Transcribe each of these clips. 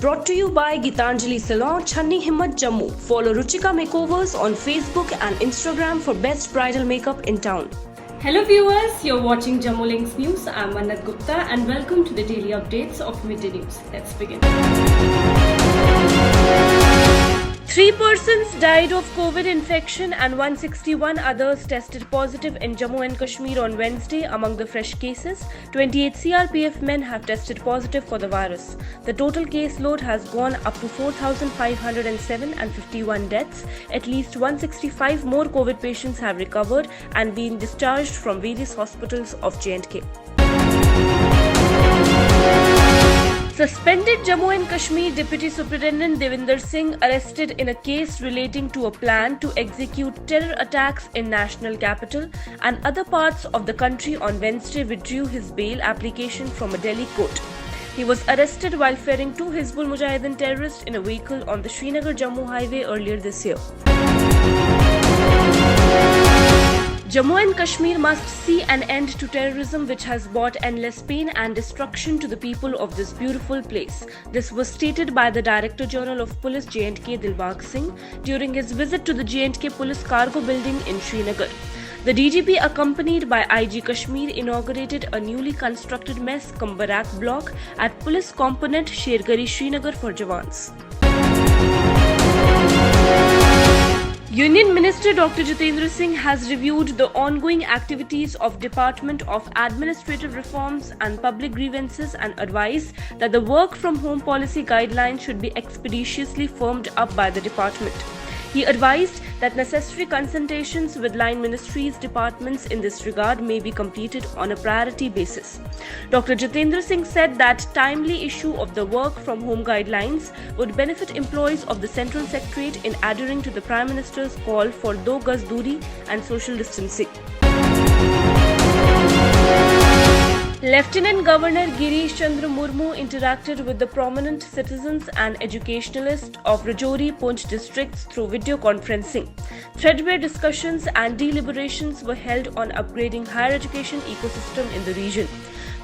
brought to you by Gitanjali Salon, Channi Himmat, Jammu. Follow Ruchika Makeovers on Facebook and Instagram for best bridal makeup in town. Hello viewers, you're watching Jammu Links News. I'm Mannat Gupta and welcome to the daily updates of Midday News. Let's begin. 3 persons died of COVID infection and 161 others tested positive in Jammu and Kashmir on Wednesday. Among the fresh cases, 28 CRPF men have tested positive for the virus. The total caseload has gone up to 4,507 and 51 deaths. At least 165 more COVID patients have recovered and been discharged from various hospitals of J&K. Suspended Jammu and Kashmir Deputy Superintendent Devinder Singh arrested in a case relating to a plan to execute terror attacks in national capital and other parts of the country on Wednesday withdrew his bail application from a Delhi court. He was arrested while ferrying 2 Hizbul Mujahideen terrorists in a vehicle on the Srinagar-Jammu highway earlier this year. Jammu and Kashmir must see an end to terrorism which has brought endless pain and destruction to the people of this beautiful place. This was stated by the Director General of Police J&K Dilbagh Singh during his visit to the J&K Police Cargo Building in Srinagar. The DGP, accompanied by IG Kashmir, inaugurated a newly constructed mess cum barrack block at Police Component Shergari, Srinagar for Jawans. Union Minister Dr. Jitendra Singh has reviewed the ongoing activities of Department of Administrative Reforms and Public Grievances and advised that the work from home policy guidelines should be expeditiously firmed up by the department. He advised that necessary consultations with line ministries, departments in this regard may be completed on a priority basis. Dr. Jitendra Singh said that timely issue of the work from home guidelines would benefit employees of the Central Secretariat in adhering to the Prime Minister's call for 2 Gaz Duri and social distancing. Lieutenant Governor Girish Chandra Murmu interacted with the prominent citizens and educationalists of Rajouri, Poonch districts through video conferencing. Threadbare discussions and deliberations were held on upgrading higher education ecosystem in the region.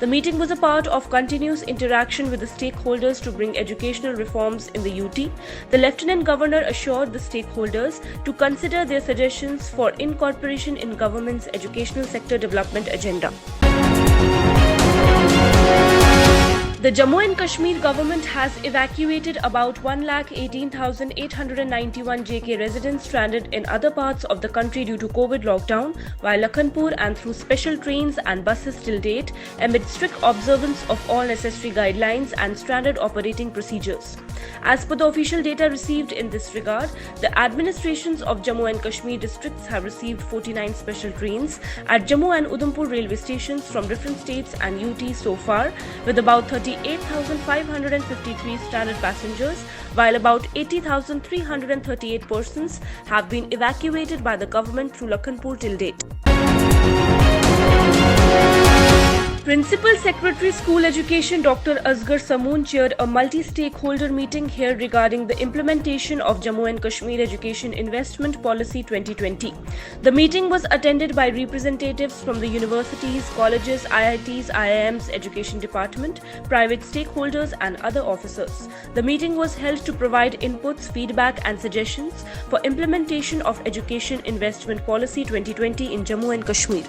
The meeting was a part of continuous interaction with the stakeholders to bring educational reforms in the UT. The Lieutenant Governor assured the stakeholders to consider their suggestions for incorporation in government's educational sector development agenda. The Jammu and Kashmir government has evacuated about 1,18,891 JK residents stranded in other parts of the country due to COVID lockdown, while Lakhanpur and through special trains and buses till date amid strict observance of all necessary guidelines and standard operating procedures. As per the official data received in this regard, the administrations of Jammu and Kashmir districts have received 49 special trains at Jammu and Udhampur railway stations from different states and UT so far, with about 38,553 stranded passengers, while about 80,338 persons have been evacuated by the government through Lakhanpur till date. Principal Secretary School Education Dr. Asghar Samoon chaired a multi-stakeholder meeting here regarding the implementation of Jammu and Kashmir Education Investment Policy 2020. The meeting was attended by representatives from the universities, colleges, IITs, IIMs, Education Department, private stakeholders and other officers. The meeting was held to provide inputs, feedback and suggestions for implementation of Education Investment Policy 2020 in Jammu and Kashmir.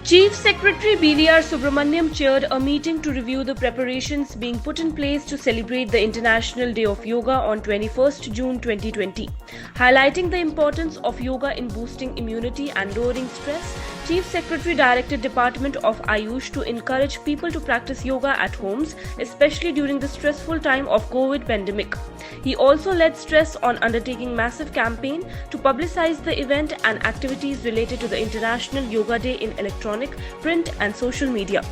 Chief Secretary BVR Subramaniam chaired a meeting to review the preparations being put in place to celebrate the International Day of Yoga on 21st June 2020. Highlighting the importance of yoga in boosting immunity and lowering stress, Chief Secretary directed Department of Ayush to encourage people to practice yoga at homes, especially during the stressful time of COVID pandemic. He also led stress on undertaking massive campaign to publicize the event and activities related to the International Yoga Day in electronic, print and social media.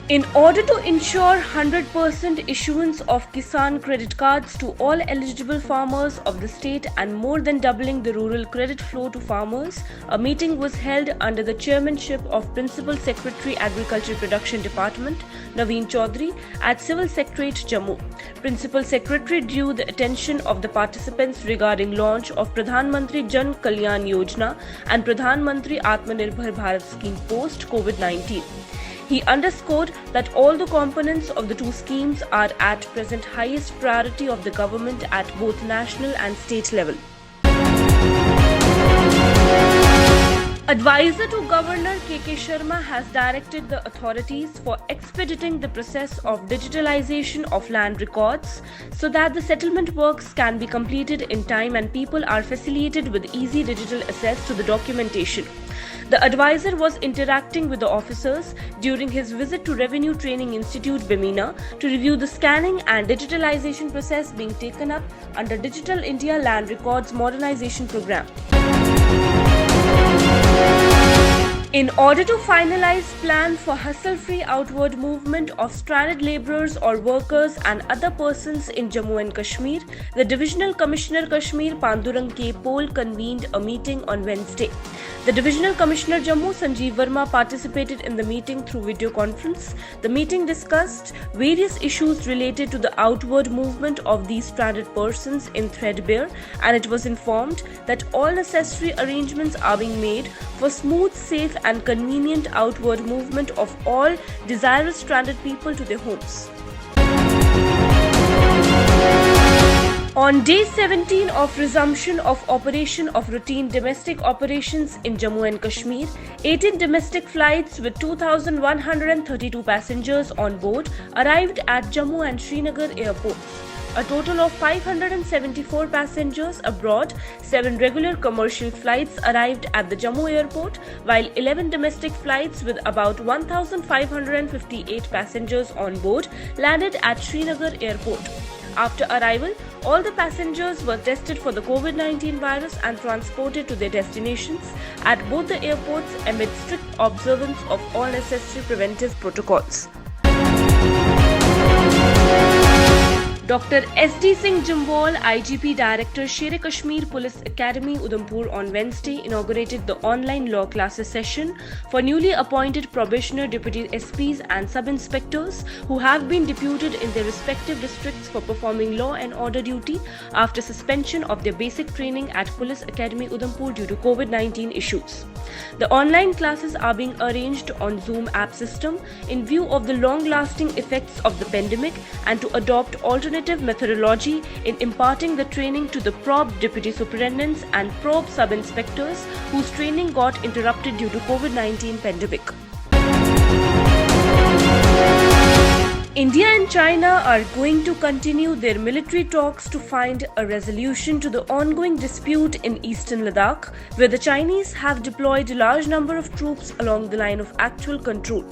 In order to ensure 100% issuance of Kisan credit cards to all eligible farmers of the state and more than doubling the rural credit flow to farmers, a meeting was held under the chairmanship of Principal Secretary Agriculture Production Department, Naveen Chaudhary, at Civil Secretariat, Jammu. Principal Secretary drew the attention of the participants regarding launch of Pradhan Mantri Jan Kalyan Yojana and Pradhan Mantri Atmanirbhar Bharat scheme post COVID-19. He underscored that all the components of the two schemes are at present highest priority of the government at both national and state level. Advisor to Governor K.K. Sharma has directed the authorities for expediting the process of digitalization of land records so that the settlement works can be completed in time and people are facilitated with easy digital access to the documentation. The advisor was interacting with the officers during his visit to Revenue Training Institute, Bemina, to review the scanning and digitalization process being taken up under Digital India Land Records Modernization Program. In order to finalize plan for hassle-free outward movement of stranded labourers or workers and other persons in Jammu and Kashmir, the Divisional Commissioner Kashmir Pandurang K. Pol convened a meeting on Wednesday. The Divisional Commissioner Jammu Sanjeev Verma participated in the meeting through video conference. The meeting discussed various issues related to the outward movement of these stranded persons in Threadbare, and it was informed that all necessary arrangements are being made for smooth, safe and convenient outward movement of all desirous stranded people to their homes. On day 17 of resumption of operation of routine domestic operations in Jammu and Kashmir, 18 domestic flights with 2,132 passengers on board arrived at Jammu and Srinagar airports. A total of 574 passengers abroad, 7 regular commercial flights arrived at the Jammu airport, while 11 domestic flights with about 1,558 passengers on board landed at Srinagar airport. After arrival, all the passengers were tested for the COVID-19 virus and transported to their destinations at both the airports amid strict observance of all necessary preventive protocols. Dr. S.D. Singh Jambol, IGP Director, Sher Kashmir Police Academy, Udhampur on Wednesday inaugurated the online law classes session for newly appointed probationer deputy SPs and sub-inspectors who have been deputed in their respective districts for performing law and order duty after suspension of their basic training at Police Academy, Udhampur due to COVID-19 issues. The online classes are being arranged on Zoom app system in view of the long-lasting effects of the pandemic and to adopt alternative methodology in imparting the training to the probe deputy superintendents and probe sub-inspectors whose training got interrupted due to COVID-19 pandemic. India and China are going to continue their military talks to find a resolution to the ongoing dispute in eastern Ladakh, where the Chinese have deployed a large number of troops along the line of actual control.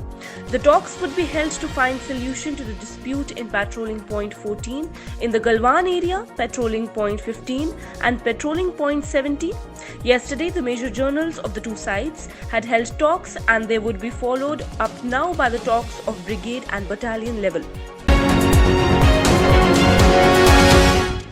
The talks would be held to find solution to the dispute in Patrolling Point 14 in the Galwan area, Patrolling Point 15 and Patrolling Point 17. Yesterday, the major generals of the two sides had held talks and they would be followed up now by the talks of brigade and battalion level.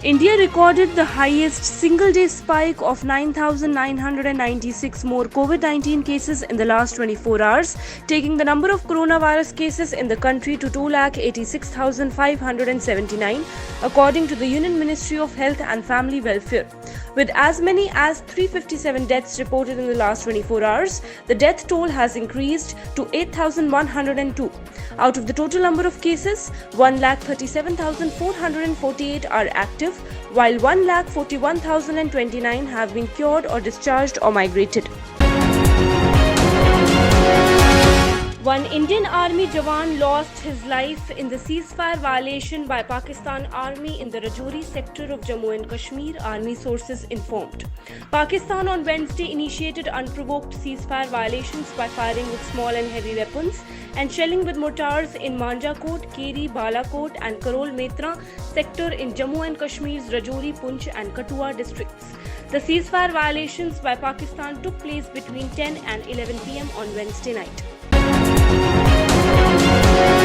India recorded the highest single-day spike of 9,996 more COVID-19 cases in the last 24 hours, taking the number of coronavirus cases in the country to 2,86,579, according to the Union Ministry of Health and Family Welfare. With as many as 357 deaths reported in the last 24 hours, the death toll has increased to 8,102. Out of the total number of cases, 1,37,448 are active, while 1,41,029 have been cured or discharged or migrated. One Indian Army Jawan lost his life in the ceasefire violation by Pakistan Army in the Rajouri sector of Jammu and Kashmir, Army sources informed. Pakistan on Wednesday initiated unprovoked ceasefire violations by firing with small and heavy weapons and shelling with mortars in Manjakot, Keri, Balakot and Karol Metra sector in Jammu and Kashmir's Rajouri, Poonch and Kathua districts. The ceasefire violations by Pakistan took place between 10 and 11 p.m. on Wednesday night. News.